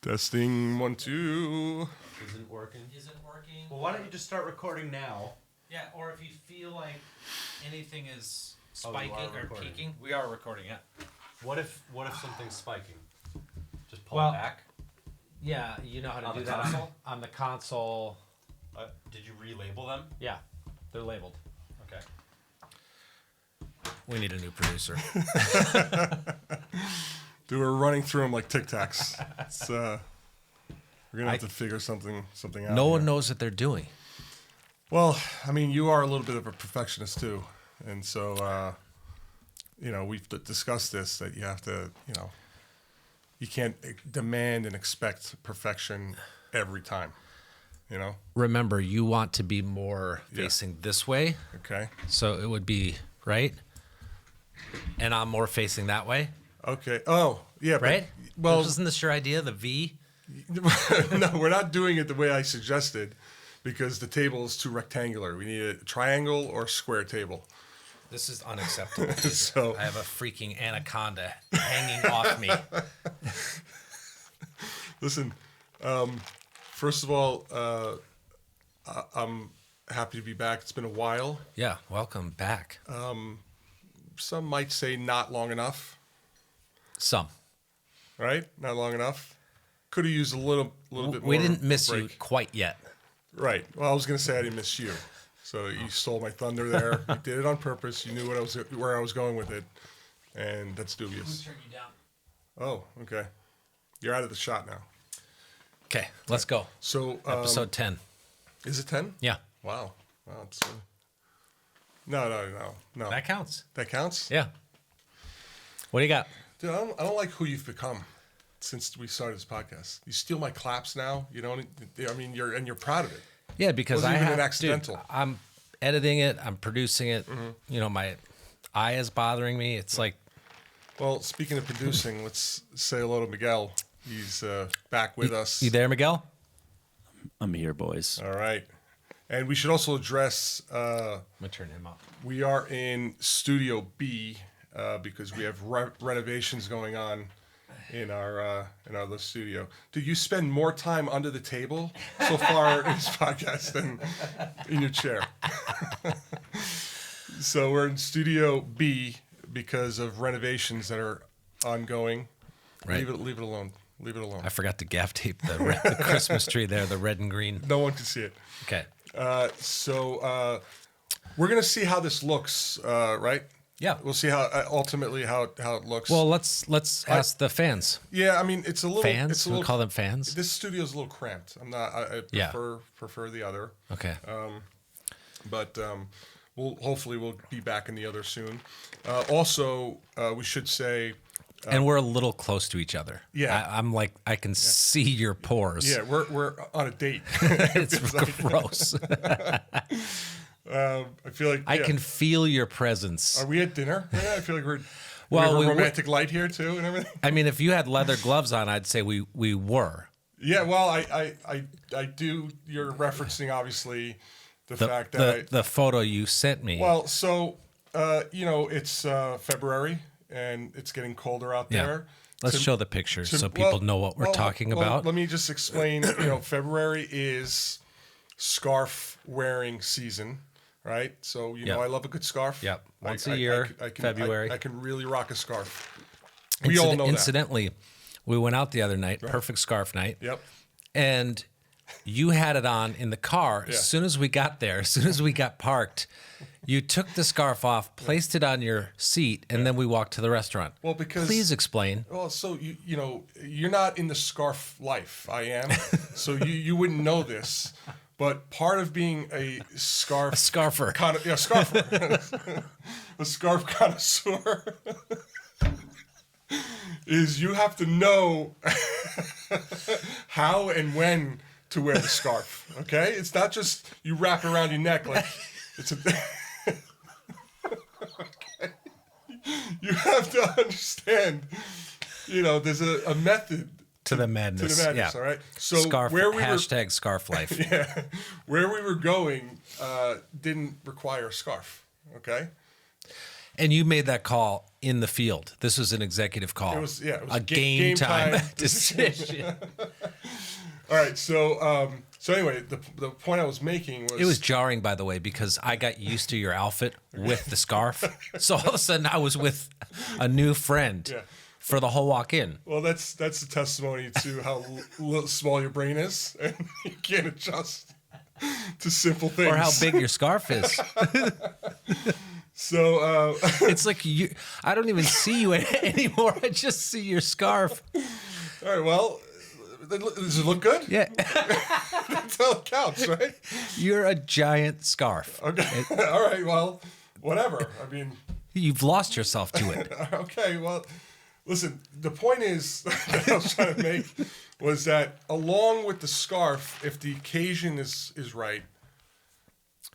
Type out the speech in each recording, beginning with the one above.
Testing 1, 2. Isn't working. Well, why don't you just start recording now? Yeah, or if you feel like anything is Oh, you spiking are or recording. peaking, we are recording it. What if something's spiking? Just pull Well- it back. Yeah, you know how to On do the that console? on the console. Did you relabel them? Yeah, they're labeled. Okay. We need a new producer. Dude, we're running through them like Tic Tacs. It's, we're gonna have to figure something out. No one here. knows what they're doing. Well, I mean, you are a little bit of a perfectionist too, and so we've discussed this that you have to, you can't demand and expect perfection every time. Remember, you want to be more facing this way, Okay. so it would be right, and I'm more facing that way, Okay. Oh, yeah. right? Well, Isn't this your idea, the V? no, we're not doing it the way I suggested because the table is too rectangular. We need a triangle or square table. This is unacceptable. So- I have a freaking anaconda hanging off me. Listen, first of all, I'm happy to be back. It's been a while. Yeah, welcome back. Some might say not long enough, Some. right? Not long enough. Could have used a little bit more. We didn't miss you break. quite yet. Right. Well, I was going to say I didn't miss you. So you stole my thunder there. You did it on purpose. You knew where I was going with it, and that's dubious. Turn you down. Oh, okay. You're out of the shot now. Okay, let's go. So Episode 10. is it 10? Yeah, Wow. It's, no. that counts. That counts. Yeah. What do you got? Dude, I don't like who you've become since we started this podcast. You steal my claps now. You don't. I mean, you're proud of it. Yeah, because Wasn't I even have an accidental. Dude, I'm editing it. I'm producing it. Mm-hmm. My eye is bothering me. It's like, Well, speaking of producing, let's say hello to Miguel. He's back with us. you there, Miguel? I'm here, boys. All right. And we should also address I'm gonna turn him up. we are in Studio B because we have renovations going on in our little studio. Did you spend more time under the table so far in this podcast than in your chair? So we're in Studio B because of renovations that are ongoing. Right. Leave it alone. Leave it alone. I forgot to gaff tape the Christmas tree there, the red and green. No one can see it. Okay. So we're gonna see how this looks, right? Yeah. We'll see how ultimately how it looks. Well, let's ask the fans. yeah, I mean it's a little Fans? It's a We little, call them fans. This studio's a little cramped. I'm not. I Yeah. prefer the other, Okay. but we'll be back in the other soon. Also, we should say. And we're a little close to each other. Yeah. I'm like, I can see your pores. Yeah, we're on a date. It's gross. I feel like I can feel your presence. Are we at dinner? Yeah, I feel like we're. Well, we we have a were- romantic light here too, and everything. I mean, if you had leather gloves on, I'd say we were. Yeah, well, I do. You're referencing obviously the fact that The photo you sent me. well, so it's February and it's getting colder out Yeah. there. Let's show the picture so people know what we're talking about. Let me just explain. February is scarf wearing season, right? So Yep. I love a good scarf. Yep. Once a year, February. I can really rock a scarf. We all know that. Incidentally, we went out the other night, perfect scarf night. Yep. And you had it on in the car. Yeah. As soon as we got there, as soon as we got parked, you took the scarf off, placed it on your seat, and then we walked to the restaurant. Well, because Please explain. Well, so you're not in the scarf life. I am, so you wouldn't know this. But part of being a Scarfer. Scarfer, a scarf connoisseur, is you have to know how and when to wear the scarf. Okay, it's not just you wrap it around your neck like it's a. Okay. You have to understand. There's a method To the madness. to the madness. Yeah. All right. So Scarf, where we were, hashtag scarf life. yeah, where we were going didn't require a scarf. Okay. And you made that call in the field. This was an executive call. It was a game time time decision. All right. So anyway, the point I was making was It was jarring, by the way, because I got used to your outfit with the scarf. So all of a sudden I was with a new friend Yeah. for the whole walk in. Well, that's a testimony to how small your brain is, and you can't adjust to simple things. Or how big your scarf is. So It's like I don't even see you anymore. I just see your scarf. all right. Well, does it look good? Yeah. That's all it counts, right? You're a giant scarf. Okay. All right. Well, whatever. I mean, You've lost yourself to it. okay. Well, listen. The point is that I was trying to make was that along with the scarf, if the occasion is right,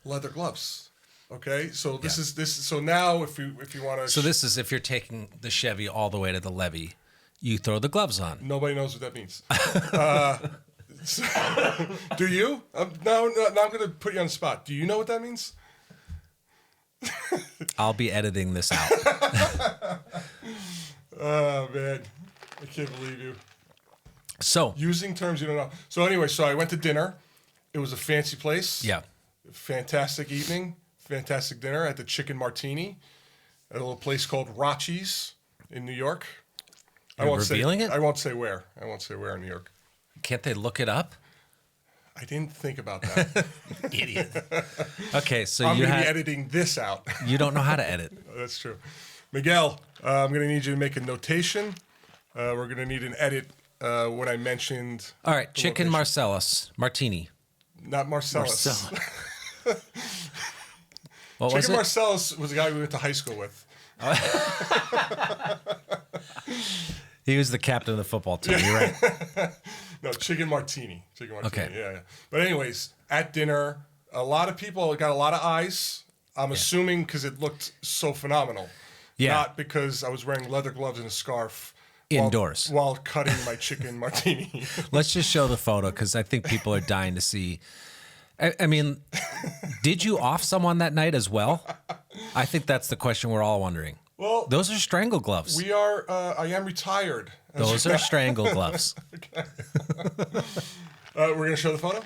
leather gloves. Okay. So this is. So now, if you want to. So this is if you're taking the Chevy all the way to the levee, you throw the gloves on. Nobody knows what that means. Do you? Now I'm going to put you on the spot. Do you know what that means? I'll be editing this out. Oh, man. I can't believe you. So, Using terms you don't know. So anyway, so I went to dinner. It was a fancy place. yeah. Fantastic evening. Fantastic dinner at the Chicken Martini at a little place called Rachi's in New York. You're revealing it? I won't say where. I won't say where in New York. Can't they look it up? I didn't think about that. Idiot. Okay, so I'm you going to be had editing this out. you don't know how to edit. That's true. Miguel, I'm going to need you to make a notation. We're going to need an edit when I mentioned. All right, the chicken location. Marcellus martini. Not Marcellus. Marcella. What was Chicken it? Marcellus was the guy we went to high school with. He was the captain of the football team. You're right. No, Chicken Martini. Chicken Martini. Okay. Yeah. But anyways, at dinner, a lot of people got a lot of eyes. I'm assuming because it looked so phenomenal. Yeah. Not because I was wearing leather gloves and a scarf. Indoors. While cutting my chicken martini. Let's just show the photo because I think people are dying to see. I mean, did you off someone that night as well? I think that's the question we're all wondering. Well, Those are strangle gloves. we are. I am retired. Those are strangle gloves. We're gonna show the photo.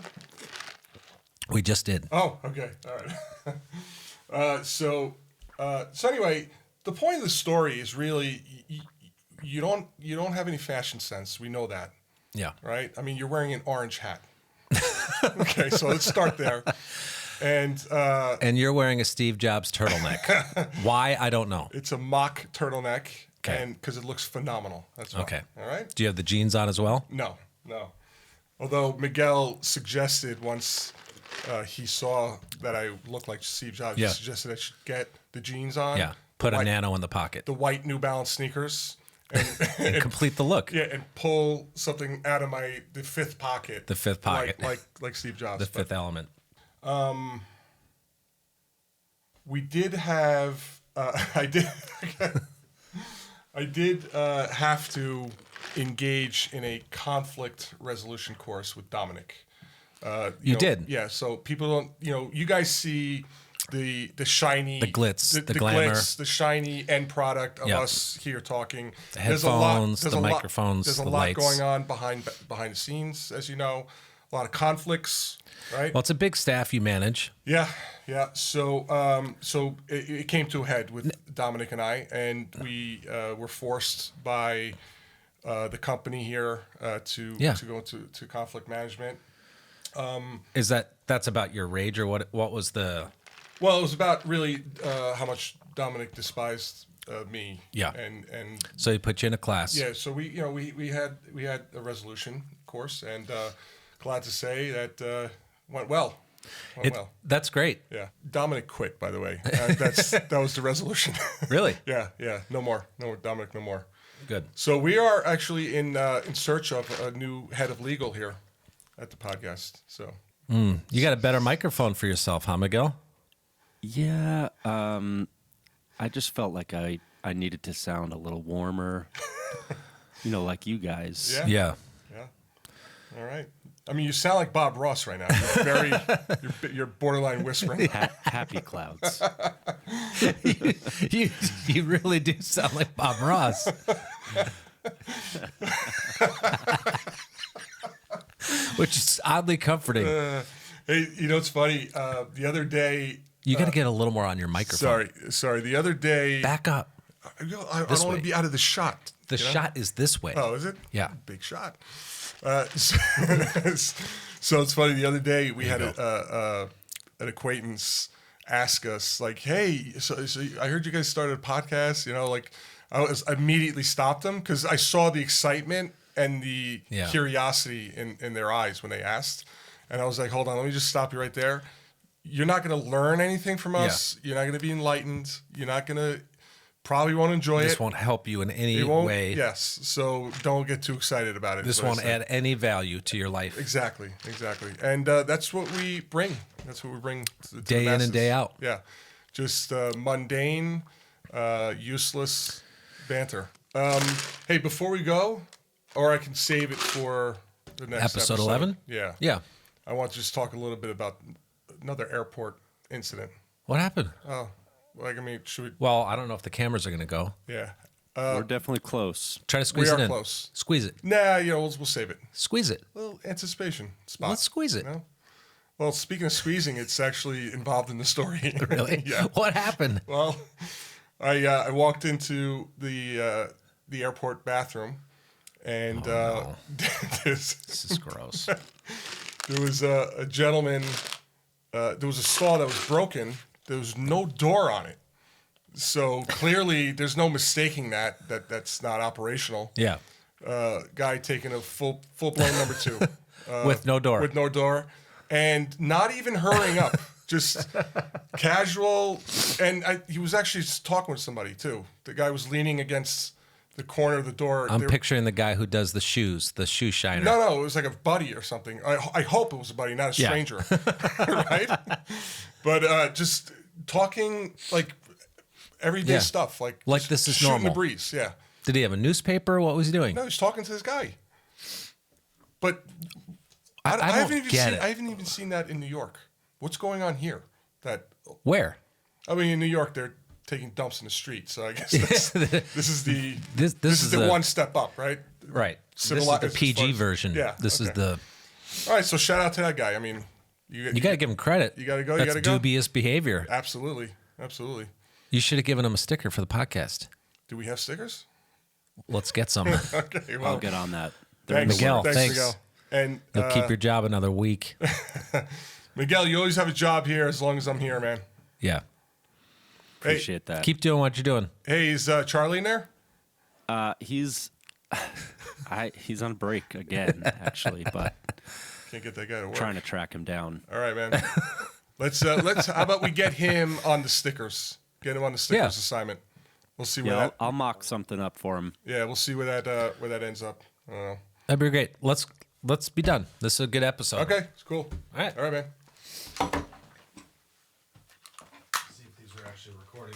We just did. Oh, okay, all right. So anyway, the point of the story is really you don't have any fashion sense. We know that, Yeah. right? I mean, you're wearing an orange hat. Okay, so let's start there. And you're wearing a Steve Jobs turtleneck. Why? I don't know. it's a mock turtleneck, Okay. and because it looks phenomenal. That's why. Okay. All right. Do you have the jeans on as well? No. Although Miguel suggested once he saw that I looked like Steve Jobs, Yeah. he suggested I should get the jeans on. Yeah. Put a white- nano in the pocket. the white New Balance sneakers, And complete the look. yeah, and pull something out of the fifth pocket. The fifth pocket. like Steve Jobs. The But fifth element. we did have. I did have to engage in a conflict resolution course with Dominic. You know, did? Yeah. So people don't. You guys see the shiny, The glitz, the glamour. glitz, the shiny end product of Yep. us here talking. The There's a lot- headphones, there's the a lot- microphones, There's a the lot lights. going on behind the scenes, as you know. A lot of conflicts, right? Well, it's a big staff you manage. Yeah. So, it came to a head with Dominic and I, and we were forced by the company here to go into conflict management. Is that's about your rage or what was the Well, it was about really how much Dominic despised me. Yeah. And so he put you in a class? yeah, so we had a resolution course, and glad to say that went well. That's great. Yeah, Dominic quit, by the way. That was the resolution. Really? Yeah. No more, Dominic, no more. Good. So we are actually in search of a new head of legal here at the podcast. So You got a better microphone for yourself, huh, Miguel? Yeah, I just felt like I needed to sound a little warmer, like you guys. Yeah. Yeah. All right. I mean, you sound like Bob Ross right now. You're borderline whispering. Happy clouds. you really do sound like Bob Ross. which is oddly comforting. Hey, you know what's funny? The other day. You got to get a little more on your microphone. Sorry. The other day. Back up. I don't want to be out of the shot. The shot is this way. Oh, is it? Yeah. Big shot. So it's funny. The other day we had an acquaintance ask us, like, "Hey, so I heard you guys started a podcast. You know, like, I immediately stopped them because I saw the excitement and the curiosity in their eyes when they asked, and I was like, hold on, let me just stop you right there. You're not going to learn anything from us. You're not going to be enlightened. You're not going to probably won't enjoy This it. won't help you in any way. Yes. So don't get too excited about it. This won't add any value to your life. Exactly. And that's what we bring. That's what we bring to Day the in and day out. Yeah. Just mundane, useless banter. Hey, before we go, or I can save it for the next Episode 11? Yeah. Yeah. I want to just talk a little bit about another airport incident. What happened? Oh, like, I mean, should we? Well, I don't know if the cameras are going to go. Yeah. We're definitely close. Try to squeeze we it are in. close. Squeeze it. Nah, we'll save it. Squeeze it. A little anticipation spot. Let's squeeze it. You know? Well, speaking of squeezing, it's actually involved in the story. Really? Yeah. What happened? Well, I walked into the airport bathroom, and This is gross. there was a gentleman. There was a stall that was broken. There was no door on it, so clearly there's no mistaking that's not operational. Yeah. Guy taking a full blown number 2 With no door. with no door, and not even hurrying up, just casual. And he was actually talking with somebody too. The guy was leaning against the corner of the door. I'm picturing the guy who does the shoes, the shoe shiner. No, it was like a buddy or something. I hope it was a buddy, not a Yeah. stranger, right? But just talking like everyday Yeah. stuff, like just this is shooting normal. the breeze. Yeah. Did he have a newspaper? What was he doing? No, he's talking to this guy. But I I don't haven't even get seen. it. I haven't even seen that in New York. What's going on here? Where? I mean, in New York, they're taking dumps in the street. So I guess this is the This this is the the- one step up, right? Right. This is Civilized the as PG far as- version. Yeah, This is okay. the. All right, so shout out to that guy. I mean, You got to give him credit. You gotta go, you That's gotta go. dubious behavior. absolutely. You should have given him a sticker for the podcast. Do we have stickers? Let's get some. Okay, well, I'll get on that. thanks, Miguel, thanks. Miguel. And You'll keep your job another week. Miguel, you always have a job here as long as I'm here, man. Yeah. Appreciate that. Keep doing what you're doing. Hey, is Charlie in there? He's he's on break again, actually, but Can't get that guy to work. trying to track him down. All right, man. Let's how about we get him on the stickers? Get him on the stickers Yeah. assignment. We'll see Yeah, where that. I'll mock something up for him. Yeah, we'll see where that ends up. I don't know. That'd be great. Let's be done. This is a good episode. Okay, it's cool. All right. All right, man. See if these are actually recording.